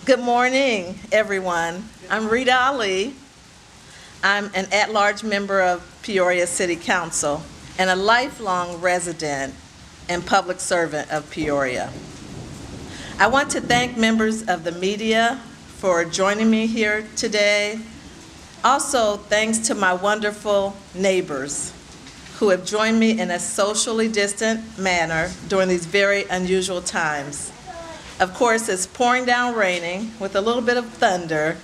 Good morning, everyone. I'm Rita Ali. I'm an at-large member of Peoria City Council and a lifelong resident and public servant of Peoria. I want to thank members of the media for joining me here today. Also, thanks to my wonderful neighbors who have joined me in a socially distant manner during these very unusual times. Of course, it's pouring down raining with a little bit of thunder,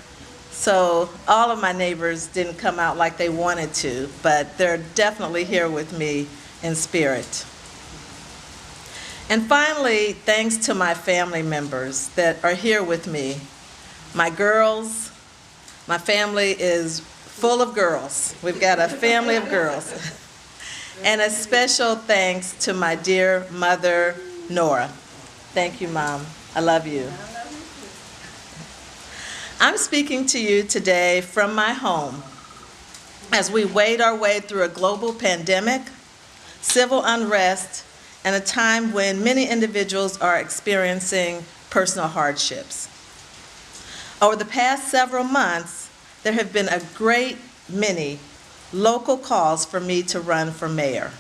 so all of my neighbors didn't come out like they wanted to, but they're definitely here with me in spirit. And finally, thanks to my family members that are here with me. My girls, my family is full of girls. We've got a family of girls. And a special thanks to my dear mother, Nora. Thank you, Mom. I love you. I'm speaking to you today from my home as we wade our way through a global pandemic, civil unrest, and a time when many individuals are experiencing personal hardships. Over the past several months, there have been a great many local calls for me to run for mayor.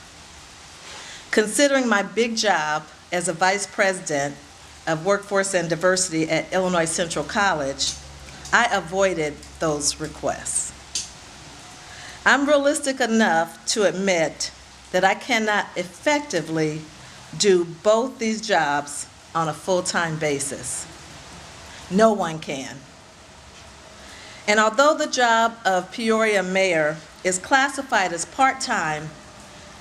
Considering my big job as a vice president of Workforce and Diversity at Illinois Central College, I avoided those requests. I'm realistic enough to admit that I cannot effectively do both these jobs on a full-time basis. No one can. And although the job of Peoria mayor is classified as part-time,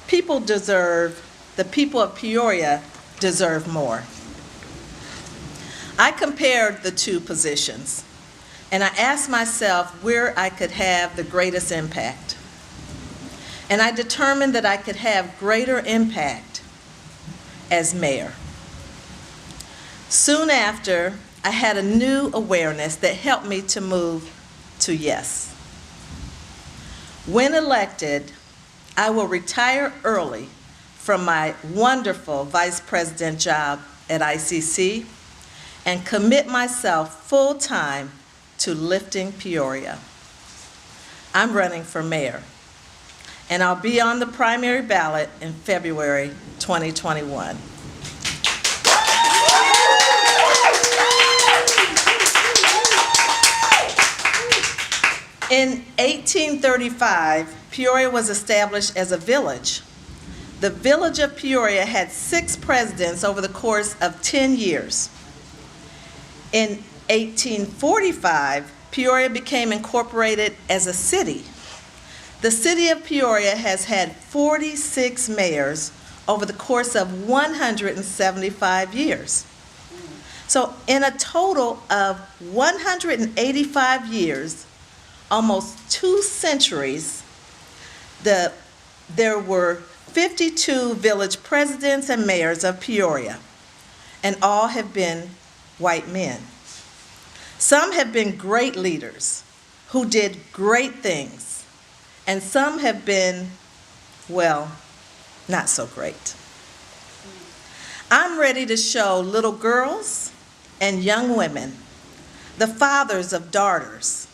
the people of Peoria deserve more. I compared the two positions, and I asked myself where I could have the greatest impact. And I determined that I could have greater impact as mayor. Soon after, I had a new awareness that helped me to move to yes. When elected, I will retire early from my wonderful vice president job at ICC and commit myself full-time to lifting Peoria. I'm running for mayor, and I'll be on the primary ballot in February 2021. In 1835, Peoria was established as a village. The village of Peoria had 6 presidents over the course of 10 years. In 1845, Peoria became incorporated as a city. The city of Peoria has had 46 mayors over the course of 175 years. So in a total of 185 years, almost 2 centuries, there were 52 village presidents and mayors of Peoria, and all have been white men. Some have been great leaders who did great things, and some have been, well, not so great. I'm ready to show little girls and young women, the fathers of daughters,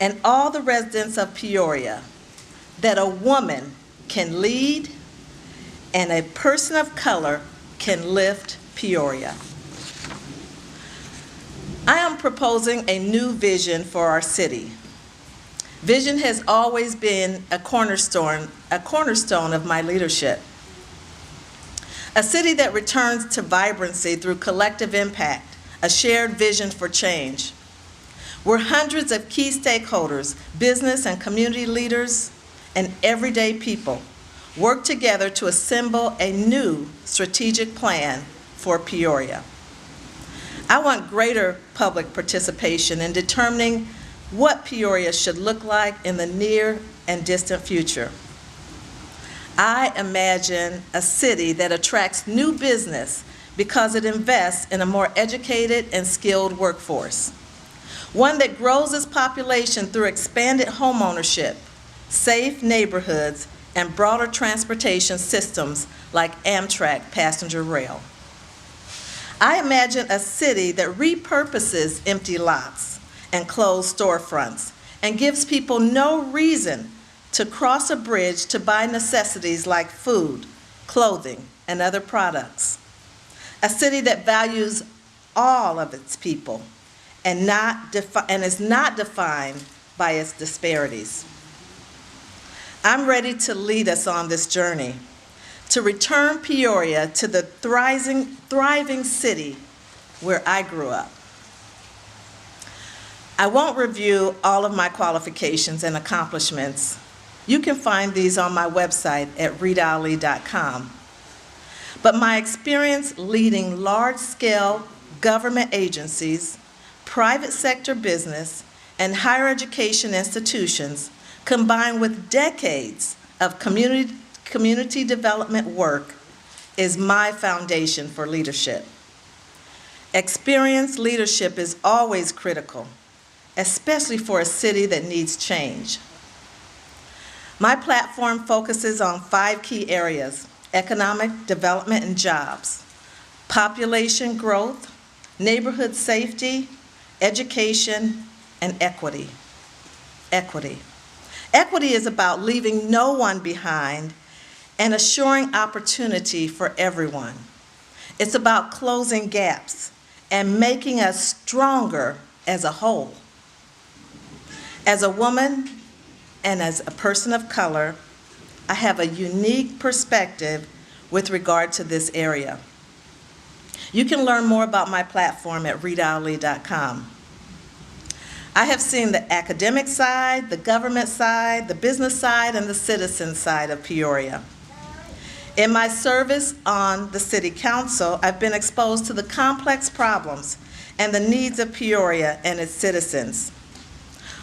and all the residents of Peoria, that a woman can lead and a person of color can lift Peoria. I am proposing a new vision for our city. Vision has always been a cornerstone of my leadership. A city that returns to vibrancy through collective impact, a shared vision for change, where hundreds of key stakeholders, business and community leaders, and everyday people work together to assemble a new strategic plan for Peoria. I want greater public participation in determining what Peoria should look like in the near and distant future. I imagine a city that attracts new business because it invests in a more educated and skilled workforce. One that grows its population through expanded homeownership, safe neighborhoods, and broader transportation systems like Amtrak passenger rail. I imagine a city that repurposes empty lots and closed storefronts and gives people no reason to cross a bridge to buy necessities like food, clothing, and other products. A city that values all of its people and is not defined by its disparities. I'm ready to lead us on this journey, to return Peoria to the thriving city where I grew up. I won't review all of my qualifications and accomplishments. You can find these on my website at ritaali.com. But my experience leading large-scale government agencies, private sector business, and higher education institutions, combined with decades of community development work, is my foundation for leadership. Experienced leadership is always critical, especially for a city that needs change. My platform focuses on 5 key areas: economic development and jobs, population growth, neighborhood safety, education, and equity. Equity is about leaving no one behind and assuring opportunity for everyone. It's about closing gaps and making us stronger as a whole. As a woman and as a person of color, I have a unique perspective with regard to this area. You can learn more about my platform at ritaali.com. I have seen the academic side, the government side, the business side, and the citizen side of Peoria. In my service on the City Council, I've been exposed to the complex problems and the needs of Peoria and its citizens.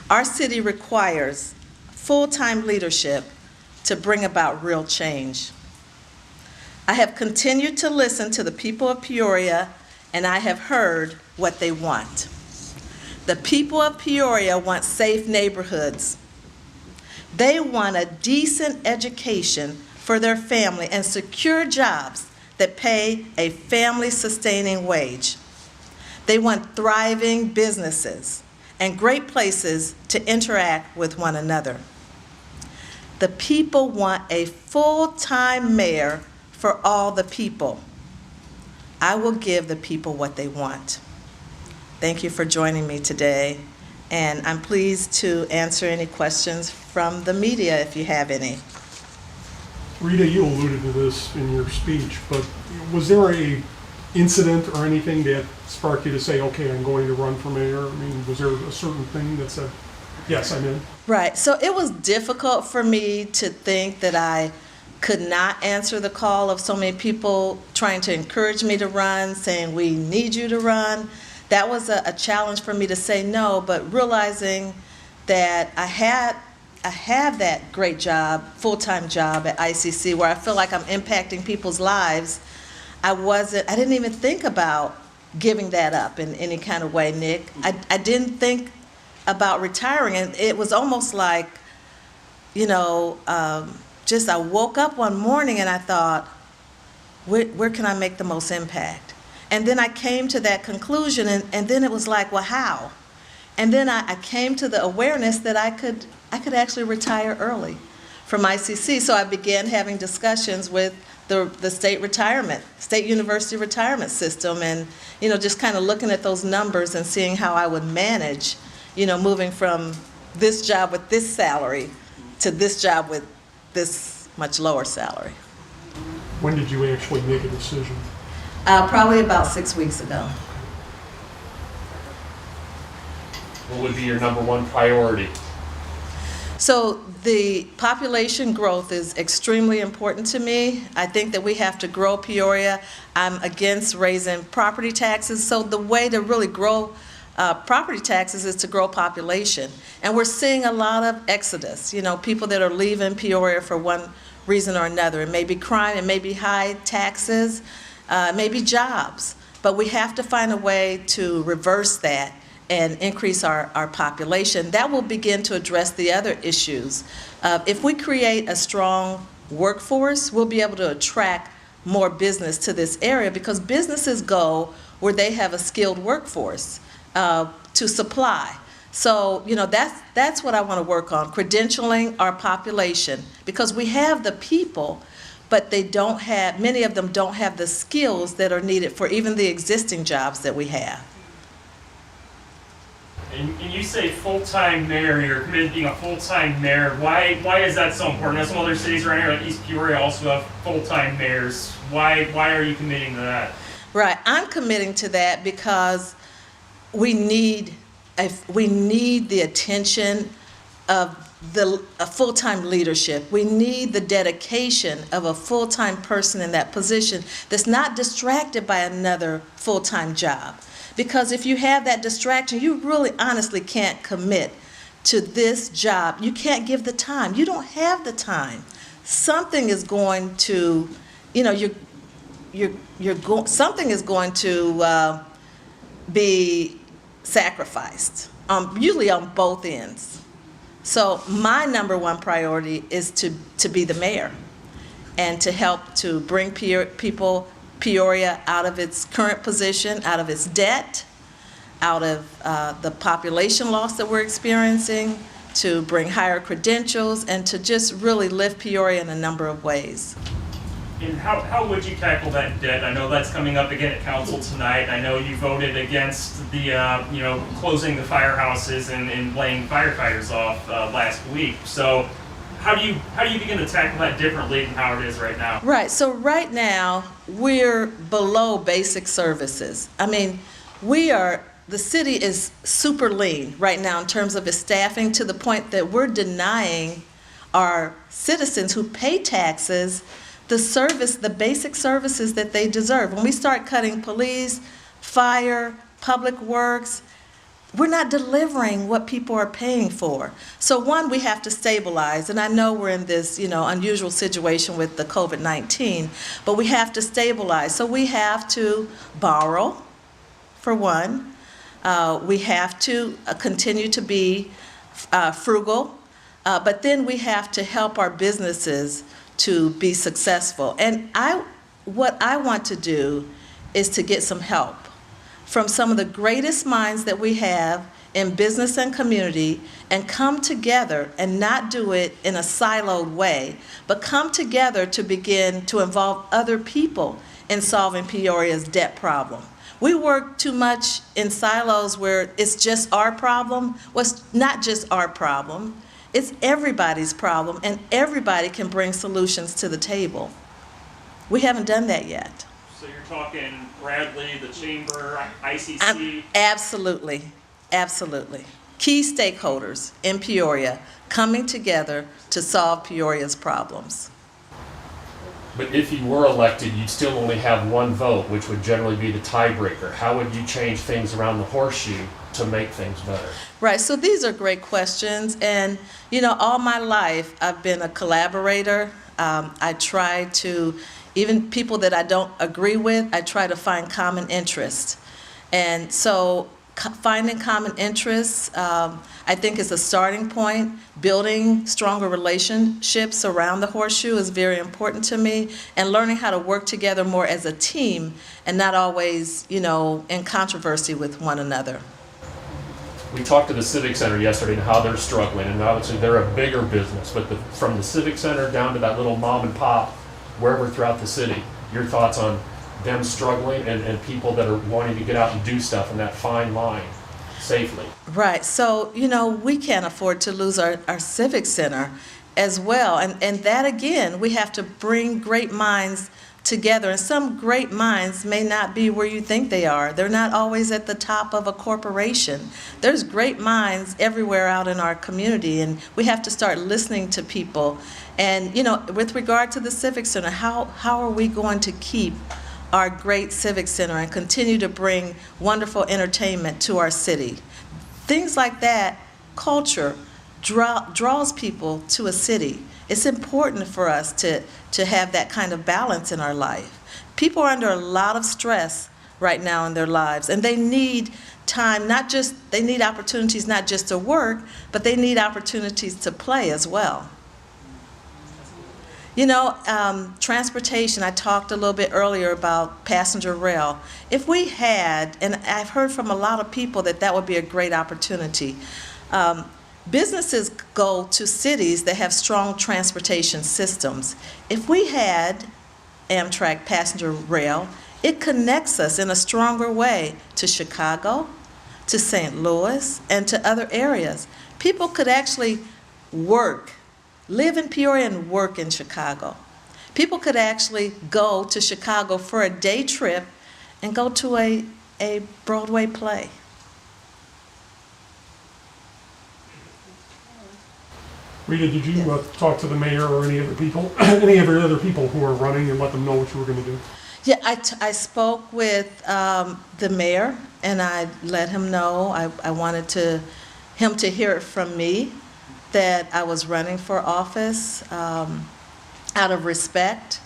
Our city requires full-time leadership to bring about real change. I have continued to listen to the people of Peoria, and I have heard what they want. The people of Peoria want safe neighborhoods. They want a decent education for their family and secure jobs that pay a family-sustaining wage. They want thriving businesses and great places to interact with one another. The people want a full-time mayor for all the people. I will give the people what they want. Thank you for joining me today, and I'm pleased to answer any questions from the media if you have any. Rita, you alluded to this in your speech, but was there a incident or anything that sparked you to say, okay, I'm going to run for mayor? I mean, was there a certain thing that said, yes, I'm in? Right, so it was difficult for me to think that I could not answer the call of so many people trying to encourage me to run, saying we need you to run. That was a challenge for me to say no, but realizing that I have that great job, full-time job at ICC where I feel like I'm impacting people's lives, I didn't even think about giving that up in any kind of way, Nick. I didn't think about retiring, and it was almost like, just I woke up one morning and I thought, where can I make the most impact? And then I came to that conclusion, and then it was like, well, how? And then I came to the awareness that I could actually retire early from ICC. So I began having discussions with the state university retirement system, and just kind of looking at those numbers and seeing how I would manage, moving from this job with this salary to this job with this much lower salary. When did you actually make a decision? Probably about 6 weeks ago. What would be your number one priority? So the population growth is extremely important to me. I think that we have to grow Peoria. I'm against raising property taxes. So the way to really grow property taxes is to grow population. And we're seeing a lot of exodus, people that are leaving Peoria for one reason or another. It may be crime, it may be high taxes, it may be jobs. But we have to find a way to reverse that and increase our population. That will begin to address the other issues. If we create a strong workforce, we'll be able to attract more business to this area, because businesses go where they have a skilled workforce to supply. So, that's what I want to work on, credentialing our population, because we have the people, but many of them don't have the skills that are needed for even the existing jobs that we have. And you say full-time mayor, you're committed to being a full-time mayor. Why is that so important? Some other cities around here, like East Peoria, also have full-time mayors. Why are you committing to that? Right, I'm committing to that because we need the attention of a full-time leadership. We need the dedication of a full-time person in that position that's not distracted by another full-time job. Because if you have that distraction, you really honestly can't commit to this job. You can't give the time. You don't have the time. Something is going to, something is going to be sacrificed, usually on both ends. So my number one priority is to be the mayor and to help to bring Peoria out of its current position, out of its debt, out of the population loss that we're experiencing, to bring higher credentials, and to just really lift Peoria in a number of ways. And how would you tackle that debt? I know that's coming up again at council tonight. I know you voted against the, closing the firehouses and laying firefighters off last week. So how do you begin to tackle that differently than how it is right now? Right, so right now, we're below basic services. I mean, the city is super lean right now in terms of its staffing, to the point that we're denying our citizens who pay taxes the basic services that they deserve. When we start cutting police, fire, public works, we're not delivering what people are paying for. So one, we have to stabilize, and I know we're in this, unusual situation with the COVID-19, but we have to stabilize. So we have to borrow, for one. We have to continue to be frugal, but then we have to help our businesses to be successful. And what I want to do is to get some help from some of the greatest minds that we have in business and community, and come together and not do it in a siloed way, but come together to begin to involve other people in solving Peoria's debt problem. We work too much in silos where it's just our problem. Well, it's not just our problem. It's everybody's problem, and everybody can bring solutions to the table. We haven't done that yet. So you're talking Bradley, the Chamber, ICC? Absolutely. Key stakeholders in Peoria coming together to solve Peoria's problems. But if you were elected, you'd still only have one vote, which would generally be the tiebreaker. How would you change things around the horseshoe to make things better? Right, so these are great questions, and all my life I've been a collaborator. I try to, even people that I don't agree with, I try to find common interests. And so finding common interests, I think, is a starting point. Building stronger relationships around the horseshoe is very important to me, and learning how to work together more as a team and not always, in controversy with one another. We talked to the Civic Center yesterday and how they're struggling, and obviously they're a bigger business, but from the Civic Center down to that little mom and pop, wherever throughout the city, your thoughts on them struggling and people that are wanting to get out and do stuff in that fine line safely? Right, so we can't afford to lose our Civic Center as well, and that again, we have to bring great minds together, and some great minds may not be where you think they are. They're not always at the top of a corporation. There's great minds everywhere out in our community, and we have to start listening to people. And with regard to the Civic Center, how are we going to keep our great Civic Center and continue to bring wonderful entertainment to our city? Things like that, culture draws people to a city. It's important for us to have that kind of balance in our life. People are under a lot of stress right now in their lives, and they need time, they need opportunities not just to work, but they need opportunities to play as well. Transportation, I talked a little bit earlier about passenger rail. If we had, and I've heard from a lot of people that would be a great opportunity. Businesses go to cities that have strong transportation systems. If we had Amtrak passenger rail, it connects us in a stronger way to Chicago, to St. Louis, and to other areas. People could actually live in Peoria and work in Chicago. People could actually go to Chicago for a day trip and go to a Broadway play. Rita, did you talk to the mayor or any other people, any of the other people who are running, and let them know what you were going to do? Yeah, I spoke with the mayor, and I let him know I wanted him to hear it from me that I was running for office out of respect.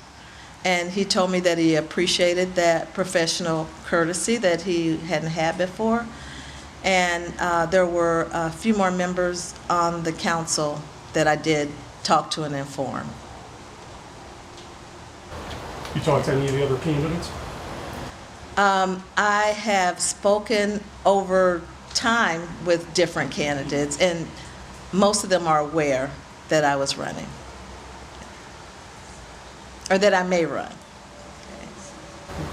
And he told me that he appreciated that professional courtesy that he hadn't had before. And there were a few more members on the council that I did talk to and inform. You talked to any of the other candidates? I have spoken over time with different candidates, and most of them are aware that I was running, or that I may run.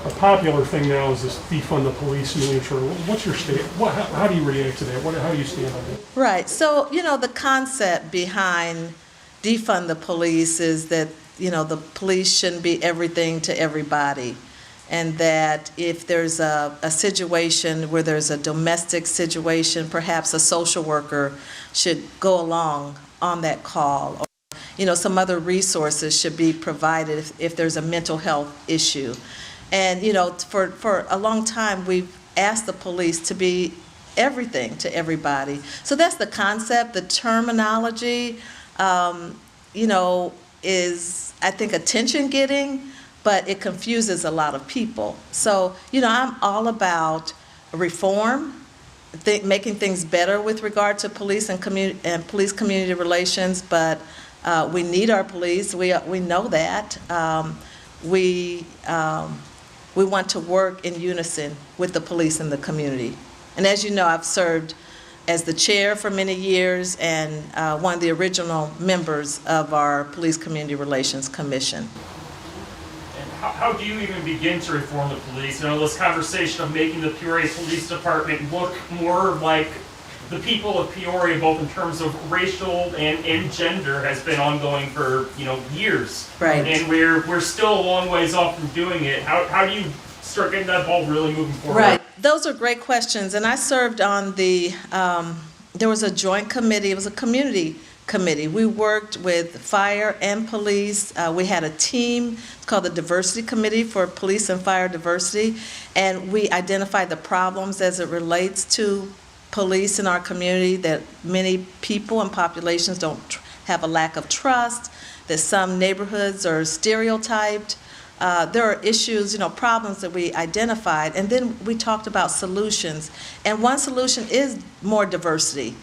A popular thing now is this defund the police nature. What's your stand? How do you react to that? How do you stand on that? Right. So, the concept behind defund the police is that, the police shouldn't be everything to everybody. And that if there's a situation where there's a domestic situation, perhaps a social worker should go along on that call. Or, some other resources should be provided if there's a mental health issue. And, for a long time, we've asked the police to be everything to everybody. So that's the concept. The terminology, is, I think, attention-getting, but it confuses a lot of people. So, I'm all about reform, making things better with regard to police and police-community relations, but we need our police. We know that. We want to work in unison with the police and the community. And as you know, I've served as the chair for many years and one of the original members of our Police Community Relations Commission. And how do you even begin to reform the police? This conversation of making the Peoria Police Department look more like the people of Peoria, both in terms of racial and gender, has been ongoing for years. Right. And we're still a long ways off from doing it. How do you start getting that ball really moving forward? Right. Those are great questions. And I served on there was a joint committee. It was a community committee. We worked with fire and police. We had a team called the Diversity Committee for Police and Fire Diversity. And we identified the problems as it relates to police in our community, that many people and populations don't have a lack of trust, that some neighborhoods are stereotyped. There are issues, problems that we identified, and then we talked about solutions. And one solution is more diversity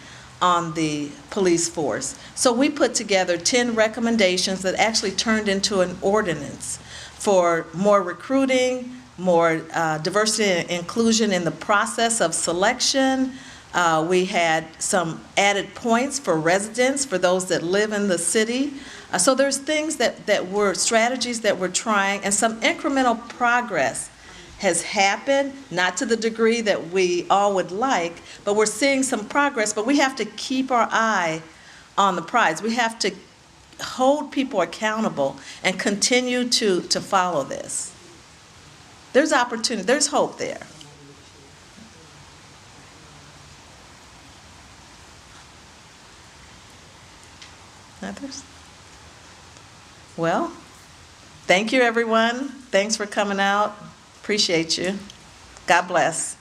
on the police force. So we put together 10 recommendations that actually turned into an ordinance for more recruiting, more diversity and inclusion in the process of selection. We had some added points for residents, for those that live in the city. So there's things that were strategies that we're trying, and some incremental progress has happened, not to the degree that we all would like, but we're seeing some progress. But we have to keep our eye on the prize. We have to hold people accountable and continue to follow this. There's opportunity, there's hope there. Others? Well, thank you, everyone. Thanks for coming out. Appreciate you. God bless.